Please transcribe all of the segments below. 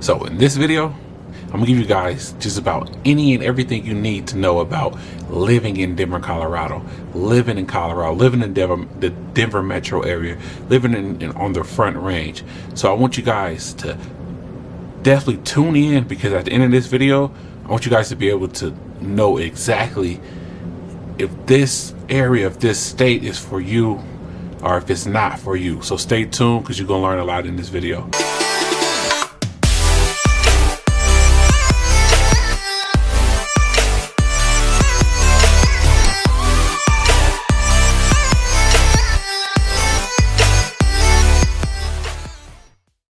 So in this video, I'm gonna give you guys just about any and everything you need to know about living in Denver, Colorado, living in the Denver metro area, living on the Front Range. So I want you guys to definitely tune in, because at the end of this video, I want you guys to be able to know exactly if this area, if this state is for you or if it's not for you. So stay tuned, because you're gonna learn a lot in this video.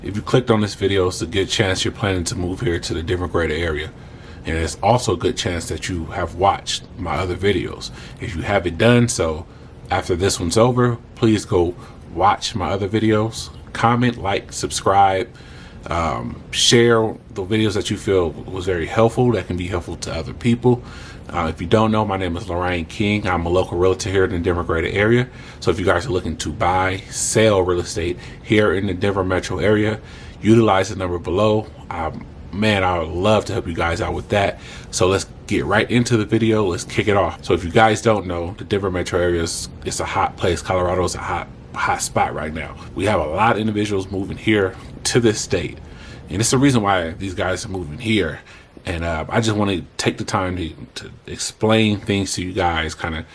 If you clicked on this video, it's a good chance you're planning to move here to the Denver greater area. And it's also a good chance that you have watched my other videos. If you haven't done so, after this one's over, please go watch my other videos, comment, like, subscribe, share the videos that you feel was very helpful, that can be helpful to other people. If you don't know, my name is LaRyan King. I'm a local realtor here in the Denver greater area. So if you guys are looking to buy, sell real estate here in the Denver metro area, utilize the number below. Man, I would love to help you guys out with that. So let's get right into the video. Let's kick it off. So if you guys don't know, the Denver metro area is a hot place. Colorado is a hot spot right now. We have a lot of individuals moving here to this state, and it's the reason why these guys are moving here. And I just want to take the time to explain things to you guys, kind of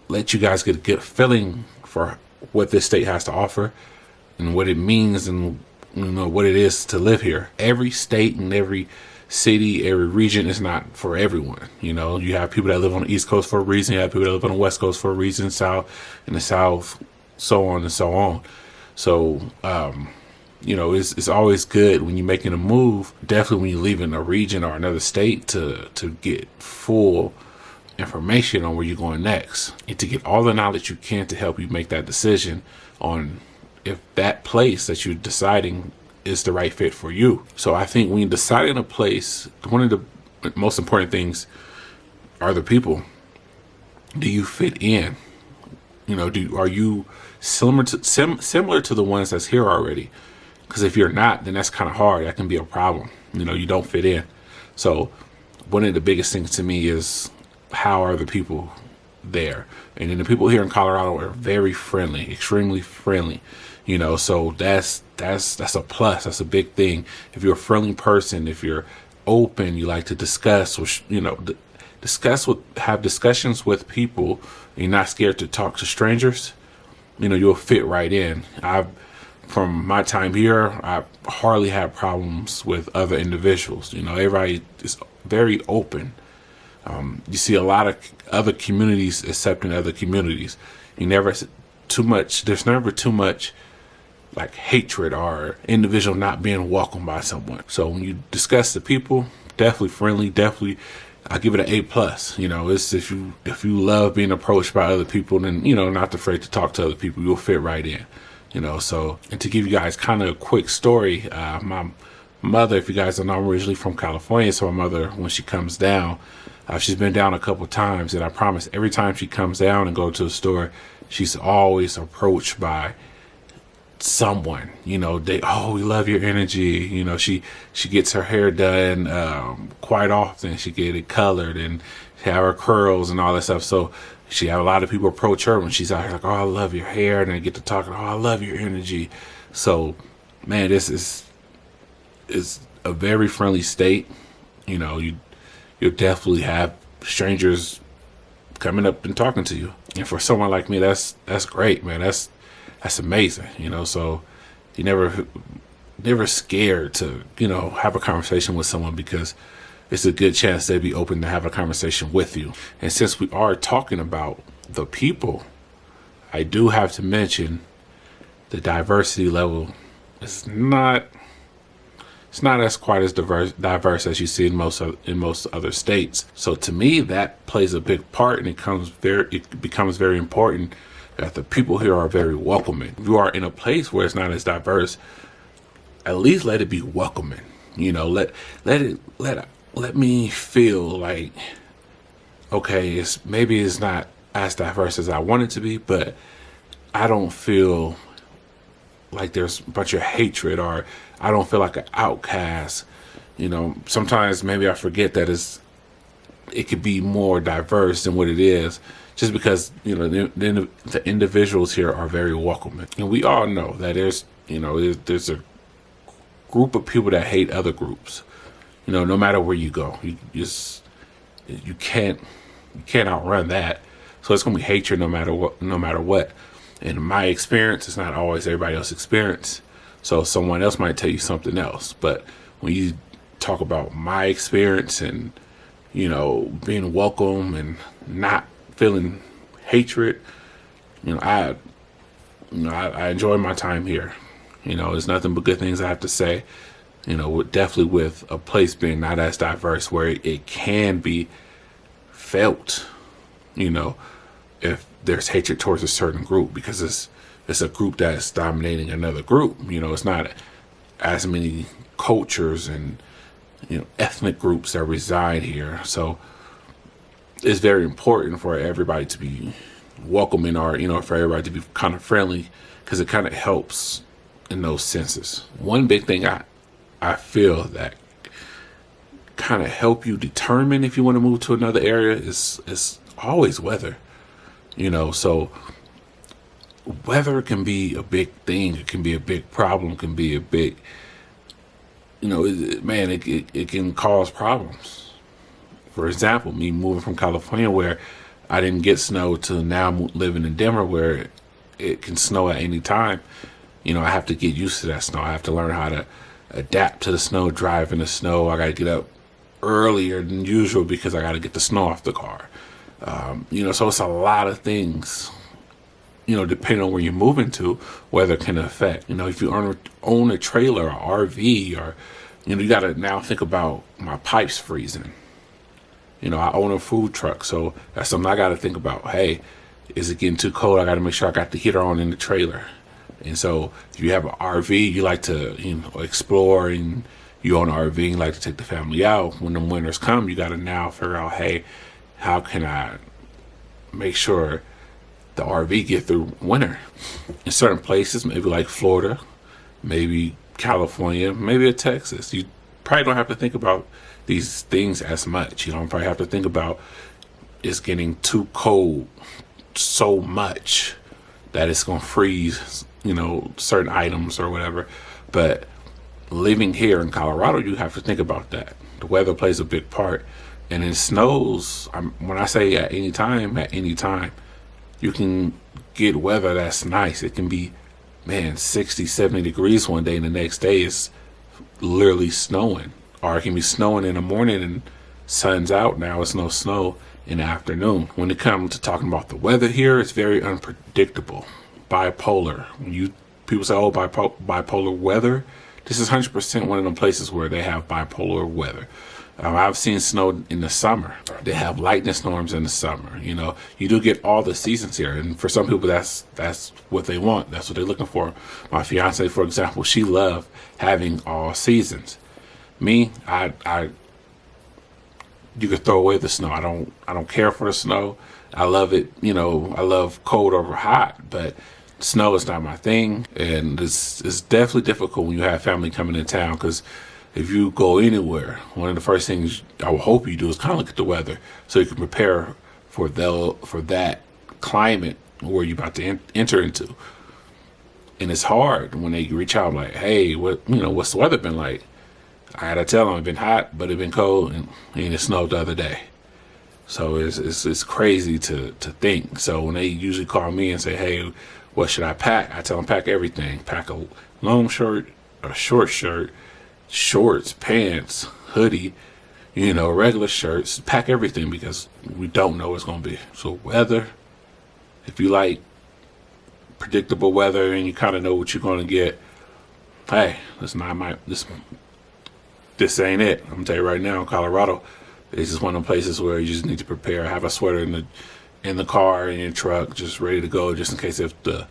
let you guys get a good feeling for what this state has to offer and what it means, and what it is to live here. Every state and every city, every region is not for everyone. You have people that live on the East Coast for a reason. You have people that live on the West Coast for a reason, in the South, so on and so on. So, it's always good when you're making a move, definitely when you're leaving a region or another state, to get full information on where you're going next, and to get all the knowledge you can to help you make that decision on if that place that you're deciding is the right fit for you. So I think when you're deciding a place, one of the most important things are the people. Do you fit in? Are you similar to the ones that's here already? Because if you're not, then that's kind of hard. That can be a problem. You don't fit in. So one of the biggest things to me is, how are the people there? And then the people here in Colorado are very friendly, extremely friendly. So that's a plus. That's a big thing. If you're a friendly person, if you're open, you like to discuss, have discussions with people, and you're not scared to talk to strangers, you'll fit right in. From my time here, I hardly have problems with other individuals. Everybody is very open. You see a lot of other communities accepting other communities. There's never too much like hatred or individual not being welcomed by someone. So when you discuss the people, definitely friendly, definitely I give it an A+. It's if you love being approached by other people, then not afraid to talk to other people, you'll fit right in. So, and to give you guys kind of a quick story, my mother, if you guys don't know, I'm originally from California. So my mother, when she comes down, she's been down a couple times, and I promise every time she comes down and go to the store, she's always approached by someone. We love your energy. She gets her hair done quite often. She get it colored and she have her curls and all that stuff. So she have a lot of people approach her when she's out here, like, oh, I love your hair, and they get to talking, oh, I love your energy. So, man, this is a very friendly state. You'll definitely have strangers coming up and talking to you, and for someone like me, that's great, man. That's amazing. So you never scared to have a conversation with someone, because it's a good chance they'd be open to have a conversation with you. And since we are talking about the people, I do have to mention the diversity level is not as quite as diverse as you see in most other states. So to me, that plays a big part, and it becomes very important that the people here are very welcoming. If you are in a place where it's not as diverse, at least let it be welcoming. Let me feel like, okay, maybe it's not as diverse as I want it to be, but I don't feel like there's a bunch of hatred, or I don't feel like an outcast. You know, sometimes maybe I forget that it could be more diverse than what it is, just because, you know, the individuals here are very welcoming. And we all know that there's a group of people that hate other groups. You know, no matter where you go, you can't outrun that. So it's gonna be hatred no matter what. And in my experience, it's not always everybody else's experience. So someone else might tell you something else. But when you talk about my experience and, you know, being welcome and not feeling hatred, you know, I enjoy my time here. You know, there's nothing but good things I have to say. You know, definitely with a place being not as diverse where it can be felt, you know, if there's hatred towards a certain group, because it's a group that's dominating another group. You know, it's not as many cultures and, you know, ethnic groups that reside here. So it's very important for everybody to be welcoming, or, you know, for everybody to be kind of friendly, because it kind of helps in those senses. One big thing I feel that kind of help you determine if you want to move to another area is always weather. You know, so weather can be a big thing. It can be a big problem. It can be a big, you know, it can cause problems. For example, me moving from California, where I didn't get snow, to now living in Denver, where it can snow at any time. You know, I have to get used to that snow. I have to learn how to adapt to the snow, drive in the snow. I got to get up earlier than usual because I got to get the snow off the car. You know, so it's a lot of things, you know, depending on where you're moving to, weather can affect. You know, if you own a trailer or RV, or, you know, you got to now think about my pipes freezing. You know, I own a food truck, so that's something I got to think about. Hey, is it getting too cold? I got to make sure I got the heater on in the trailer. And so if you have an RV, you like to, you know, explore, and you own an RV, and you like to take the family out. When the winters come, you got to now figure out, hey, how can I make sure the RV get through winter? In certain places, maybe like Florida, maybe California, maybe Texas, you probably don't have to think about these things as much. You don't probably have to think about it's getting too cold so much that it's going to freeze, you know, certain items or whatever. But living here in Colorado, you have to think about that. The weather plays a big part. And it snows, when I say at any time, you can get weather that's nice. It can be, 60, 70 degrees one day, and the next day it's literally snowing. Or it can be snowing in the morning and sun's out. Now it's no snow in the afternoon. When it comes to talking about the weather here, it's very unpredictable. Bipolar. When people say, oh, bipolar weather, this is 100% one of them places where they have bipolar weather. I've seen snow in the summer. They have lightning storms in the summer. You know, you do get all the seasons here, and for some people, that's what they want. That's what they're looking for. My fiance, for example, she loved having all seasons. Me, you could throw away the snow. I don't care for the snow. I love it. You know, I love cold over hot, but snow is not my thing, and it's definitely difficult when you have family coming in town, because if you go anywhere, one of the first things I would hope you do is kind of look at the weather, so you can prepare for that climate where you're about to enter into. And it's hard when they reach out like, hey, what's the weather been like? I gotta tell them it's been hot, but it's been cold, and it snowed the other day. So it's crazy to think. So when they usually call me and say, hey, what should I pack? I tell them pack everything. Pack a long shirt, a short shirt, shorts, pants, hoodie, regular shirts. Pack everything, because we don't know what it's going to be. So weather, if you like predictable weather and you kind of know what you're going to get, hey, this ain't it. I'm going to tell you right now, Colorado, it's just one of the places where you just need to prepare. Have a sweater in the car, in your truck, just ready to go, just in case if the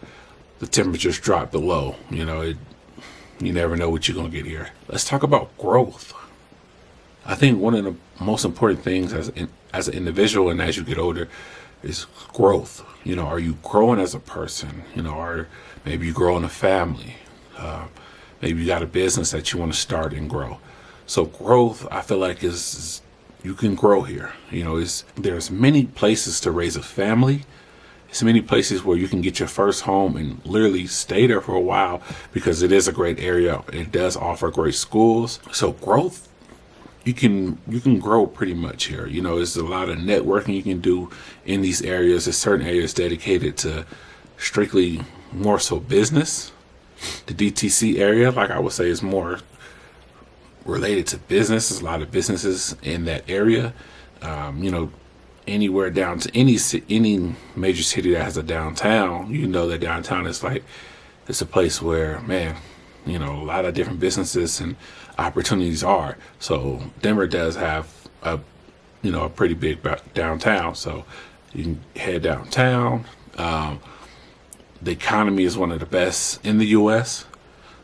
temperatures drop below. You never know what you're going to get here. Let's talk about growth. I think one of the most important things as an individual and as you get older is growth. Are you growing as a person? Or maybe you grow in a family. Maybe you got a business that you want to start and grow. So growth, I feel like is you can grow here. There's many places to raise a family. There's many places where you can get your first home and literally stay there for a while, because it is a great area. It does offer great schools. So growth, you can grow pretty much here. There's a lot of networking you can do in these areas. There's certain areas dedicated to strictly more so business. The DTC area, like I would say, is more related to business. There's a lot of businesses in that area. Anywhere down to any major city that has a downtown, that downtown is it's a place where, man, a lot of different businesses and opportunities are. So Denver does have a pretty big downtown. So you can head downtown. The economy is one of the best in the U.S.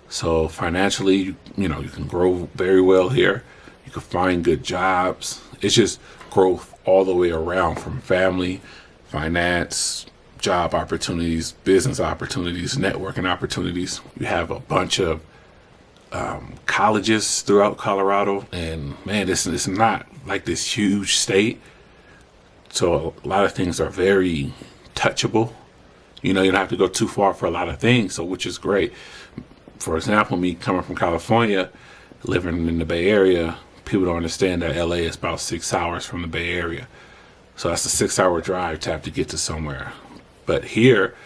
So financially, you can grow very well here. You can find good jobs. It's just growth all the way around, from family, finance, job opportunities, business opportunities, networking opportunities. You have a bunch of colleges throughout Colorado, and man, this is not like this huge state. So a lot of things are very touchable. You don't have to go too far for a lot of things, so which is great. For example, me coming from California, living in the Bay Area, people don't understand that LA is about 6 hours from the Bay Area. So that's a 6-hour drive to have to get to somewhere. But here,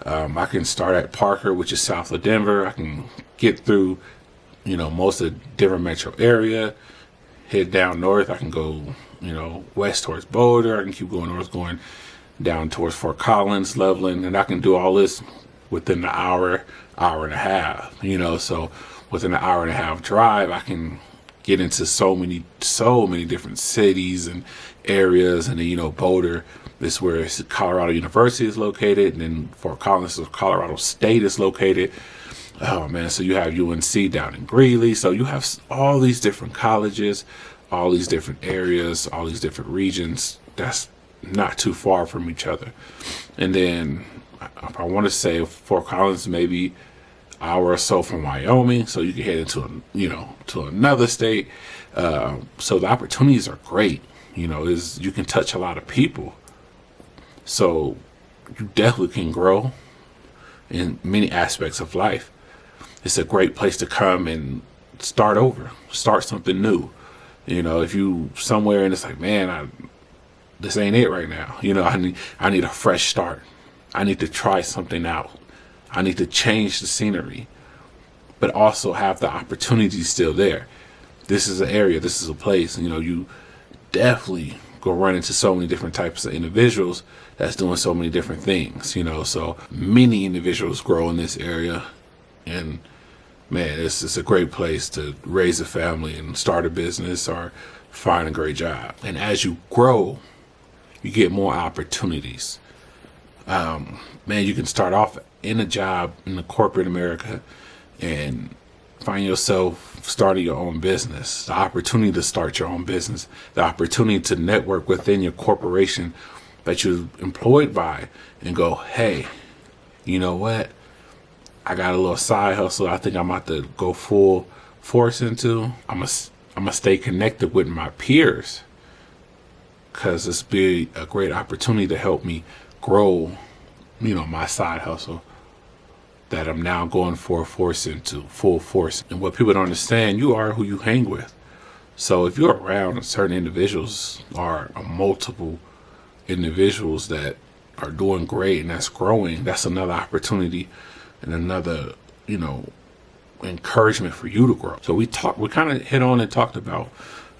I can start at Parker, which is south of Denver. I can get through, most of the Denver metro area, head down north. I can go, west towards Boulder. I can keep going north, going down towards Fort Collins, Loveland, and I can do all this within an hour and a half. So within an hour and a half drive, I can get into so many different cities and areas. And then Boulder is where Colorado University is located, and then Fort Collins is Colorado State is located. Oh man, so you have UNC down in Greeley. So you have all these different colleges, all these different areas, all these different regions. That's not too far from each other. And then I want to say Fort Collins maybe an hour or so from Wyoming, so you can head into to another state. So the opportunities are great. You can touch a lot of people, so you definitely can grow in many aspects of life. It's a great place to come and start over, start something new. If you somewhere and it's like, man, this ain't it right now. I need a fresh start. I need to try something out. I need to change the scenery, but also have the opportunity still there. This is an area, this is a place, you definitely go run into so many different types of individuals that's doing so many different things, so many individuals grow in this area. And man, it's a great place to raise a family and start a business or find a great job. And as you grow, you get more opportunities. Man, you can start off in a job in the corporate America and find yourself starting your own business. The opportunity to start your own business, the opportunity to network within your corporation that you're employed by and go, hey, you know what? I got a little side hustle I think I'm about to go full force into. I'm gonna stay connected with my peers, because it's be a great opportunity to help me grow, my side hustle that I'm now going full force. And what people don't understand, you are who you hang with. So if you're around certain individuals or multiple individuals that are doing great and that's growing, that's another opportunity and another, encouragement for you to grow. So we kind of hit on and talked about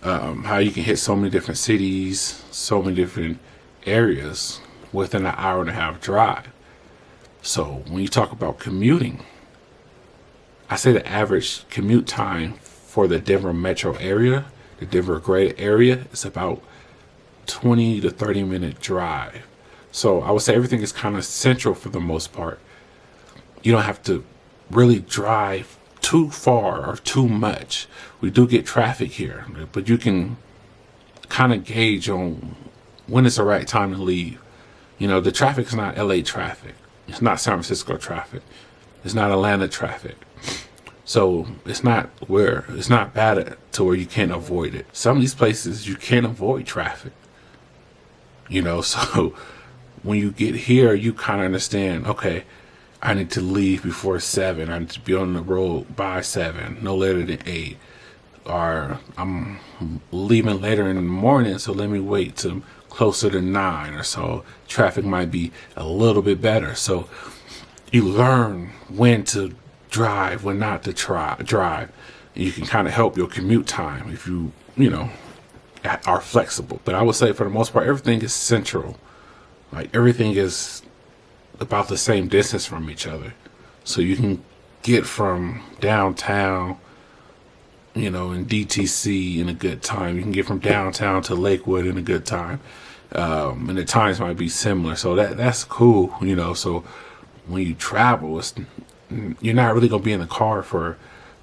how you can hit so many different cities, so many different areas within an hour and a half drive. So when you talk about commuting, I say the average commute time for the Denver metro area, the Denver greater area, is about 20 to 30 minute drive. So I would say everything is kind of central for the most part. You don't have to really drive too far or too much. We do get traffic here, but you can kind of gauge on when it's the right time to leave. The traffic is not LA traffic. It's not San Francisco traffic. It's not Atlanta traffic. So it's not bad to where you can't avoid it. Some of these places you can't avoid traffic. So when you get here, you kind of understand, okay, I need to leave before 7. I need to be on the road by 7, no later than 8. Or I'm leaving later in the morning, so let me wait till closer to 9 or so. Traffic might be a little bit better. So you learn when to drive, when not to drive. And you can kind of help your commute time if you are flexible. But I would say for the most part, everything is central. Like everything is about the same distance from each other. So you can get from downtown, in DTC in a good time. You can get from downtown to Lakewood in a good time. And the times might be similar. So that's cool, So when you travel, you're not really going to be in the car for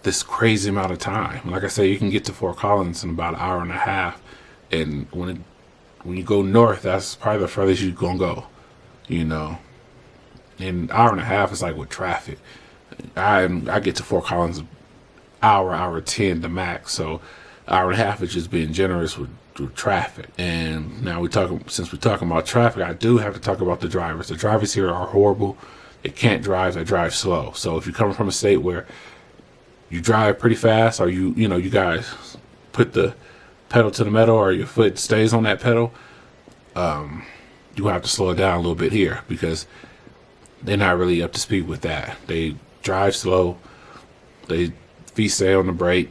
this crazy amount of time. Like I say, you can get to Fort Collins in about an hour and a half. And when you go north, that's probably the furthest you're going to go, And an hour and a half is like with traffic. I get to Fort Collins hour 10 the max. So hour and a half is just being generous with traffic. And now since we're talking about traffic, I do have to talk about the drivers. The drivers here are horrible. They can't drive. They drive slow. So if you're coming from a state where you drive pretty fast, or you guys put the pedal to the metal, or your foot stays on that pedal, you have to slow it down a little bit here because they're not really up to speed with that. They drive slow. They feet stay on the brake.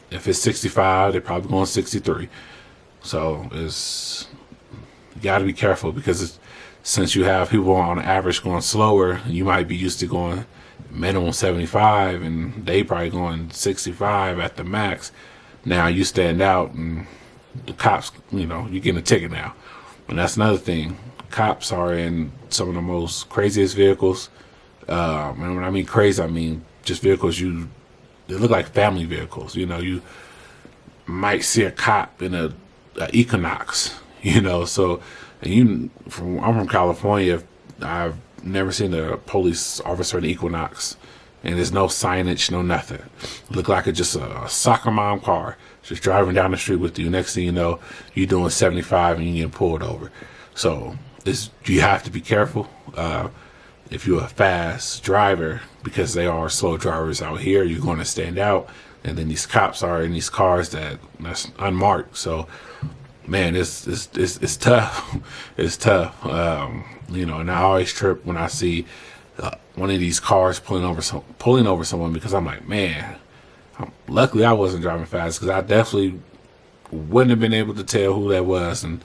If it's 65, they're probably going 63. So you got to be careful because since you have people on average going slower, you might be used to going minimum 75 and they probably going 65 at the max. Now you stand out and the cops, you're getting a ticket now. And that's another thing. Cops are in some of the most craziest vehicles. And when I mean crazy, I mean just vehicles they look like family vehicles. You might see a cop in a Equinox, So, I'm from California. I've never seen a police officer in an Equinox, and there's no signage, no nothing. Look like it's just a soccer mom car just driving down the street with you. Next thing you know, you're doing 75 and you're getting pulled over. So you have to be careful. If you're a fast driver, because they are slow drivers out here, you're going to stand out. And then these cops are in these cars that's unmarked. So, man, it's tough. It's tough. And I always trip when I see one of these cars pulling over someone because I'm like, man. Luckily, I wasn't driving fast because I definitely wouldn't have been able to tell who that was, and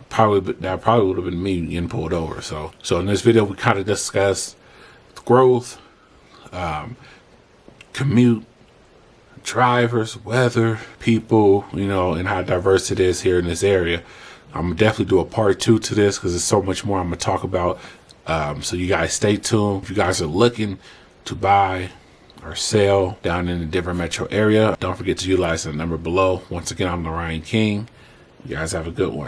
that probably would have been me getting pulled over. So in this video, we kind of discussed growth, commute, drivers, weather, people, and how diverse it is here in this area. I'm gonna definitely do a part 2 to this because there's so much more I'm gonna talk about. So you guys stay tuned. If you guys are looking to buy or sell down in the Denver metro area, don't forget to utilize the number below. Once again, I'm LaRyan King. You guys have a good one.